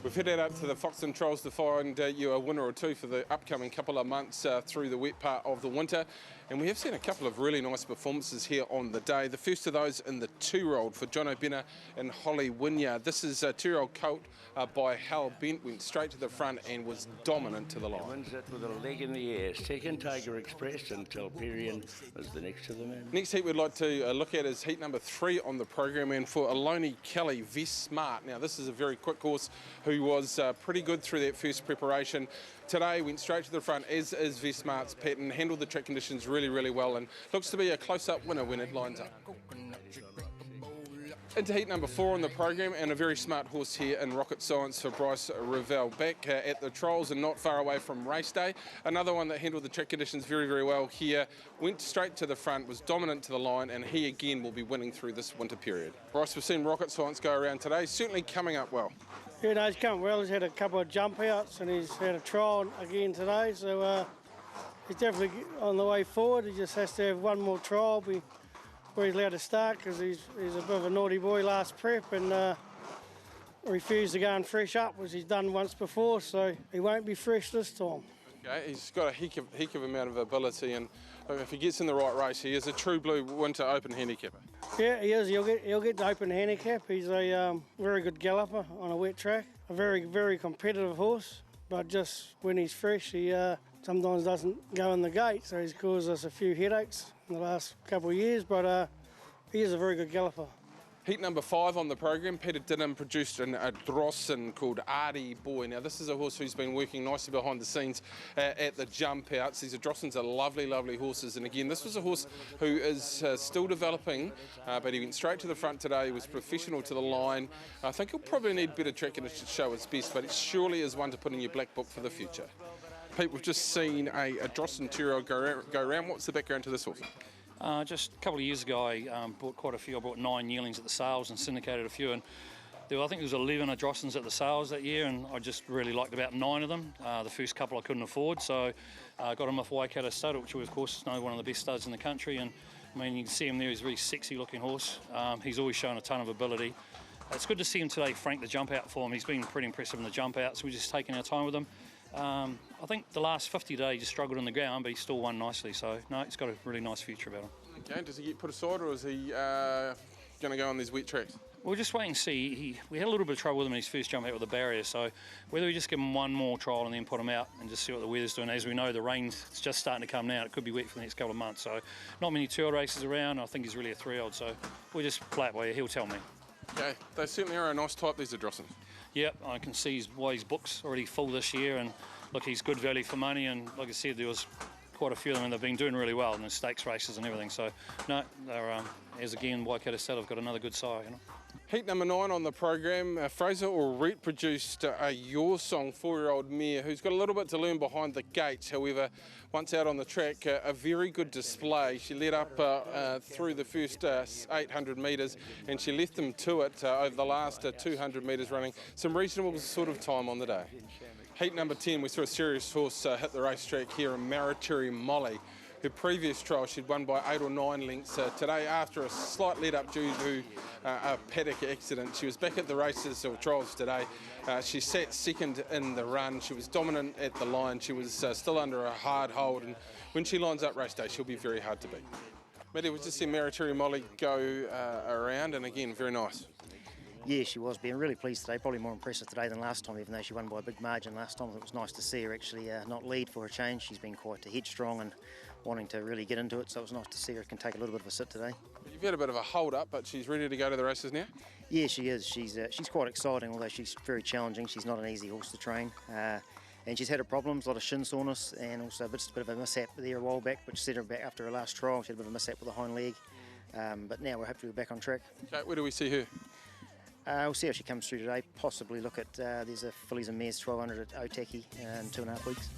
We've headed up to the Foxton Trials to find you a winner or two for the upcoming couple of months through the wet part of the winter. And we have seen a couple of really nice performances here on the day. The first of those in the 2-year-old for John O'Benna and Holly Wynyard. This is a 2-year-old colt by Hal Bent, went straight to the front and was dominant to the line. Wins it with a leg in the air. Second, Tiger Express, until Perian was the next to the man. Next heat we'd like to look at is heat number 3 on the program, and for Aloni Kelly, Vest Smart. Now this is a very quick horse who was pretty good through that first preparation. Today went straight to the front, as is Vest Smart's pattern, handled the track conditions really, really well, and looks to be a close-up winner when it lines up. Into heat number 4 on the program, and a very smart horse here in Rocket Science for Bryce Revell. Back at the trials and not far away from race day. Another one that handled the track conditions very, very well here. Went straight to the front, was dominant to the line, and he again will be winning through this winter period. Bryce, we've seen Rocket Science go around today, certainly coming up well. Yeah, no, he's come well. He's had a couple of jump outs and he's had a trial again today, so he's definitely on the way forward. He just has to have one more trial before he's allowed to start, because he's a bit of a naughty boy last prep and refused to go and fresh up, which he's done once before, so he won't be fresh this time. Okay, he's got a heck of amount of ability, and if he gets in the right race, he is a true blue winter open handicapper. Yeah, he is. He'll get the open handicap. He's a very good galloper on a wet track. A very, very competitive horse, but just when he's fresh, he sometimes doesn't go in the gate, so he's caused us a few headaches in the last couple of years, but he is a very good galloper. Heat number 5 on the program, Peter Dinham produced a Drossin called Artie Boy. Now this is a horse who's been working nicely behind the scenes at the jump outs. These Drossins are lovely, lovely horses, and again this was a horse who is still developing, but he went straight to the front today. He was professional to the line. I think he'll probably need better track conditions to show his best, but it surely is one to put in your black book for the future. Pete, we've just seen a Drossin 2-year-old go around. What's the background to this horse? Just a couple of years ago, I bought quite a few. I bought 9 yearlings at the sales and syndicated a few. And I think there was 11 Drossins at the sales that year, and I just really liked about 9 of them. The first couple I couldn't afford, so I got him off Waikato Stud, which of course is one of the best studs in the country. And I mean, you can see him there. He's a very sexy-looking horse. He's always shown a ton of ability. It's good to see him today frank the jump out for him. He's been pretty impressive in the jump out, so we're just taking our time with him. I think the last 50 days he just struggled on the ground, but he still won nicely, so no, he's got a really nice future about him. Okay, does he get put aside, or is he going to go on these wet tracks? We'll just wait and see. We had a little bit of trouble with him in his first jump out with the barrier, so whether we just give him one more trial and then put him out and just see what the weather's doing. As we know, the rain's just starting to come now. It could be wet for the next couple of months, so not many 2-year-old races around. I think he's really a 3-year-old, so we'll just play it by ear. He'll tell me. Okay, they certainly are a nice type, these Drossins. Yep, I can see why his book's already full this year, and look, he's good value for money, and like I said, there was quite a few of them, and they've been doing really well in the stakes races and everything, so no, they're, as again Waikato said, I've got another good sire, you know. Heat number 9 on the program, Fraser Orette produced a Your Song 4-year-old mare who's got a little bit to learn behind the gates. However, once out on the track, a very good display. She led up through the first 800 metres, and she left them to it over the last 200 metres, running some reasonable sort of time on the day. Heat number 10, we saw a serious horse hit the racetrack here in Marituri Molly. Her previous trial she'd won by 8 or 9 lengths. Today, after a slight let up due to a paddock accident, she was back at the races or trials today. She sat second in the run. She was dominant at the line. She was still under a hard hold, and when she lines up race day, she'll be very hard to beat. Matty, we just see Marituri Molly go around, and again, very nice. Yeah, she was. Being really pleased today, probably more impressive today than last time, even though she won by a big margin last time. It was nice to see her actually not lead for a change. She's been quite headstrong and wanting to really get into it, so it was nice to see her can take a little bit of a sit today. You've had a bit of a hold up, but she's ready to go to the races now? Yeah, she is. She's quite exciting, although she's very challenging. She's not an easy horse to train. And she's had her problems, a lot of shin soreness, and also a bit of a mishap there a while back, which set her back after her last trial. She had a bit of a mishap with the hind leg, but now we're hopefully back on track. Okay, where do we see her? We'll see how she comes through today. Possibly look at, there's a fillies and mares 1200 at Otaki in 2.5 weeks.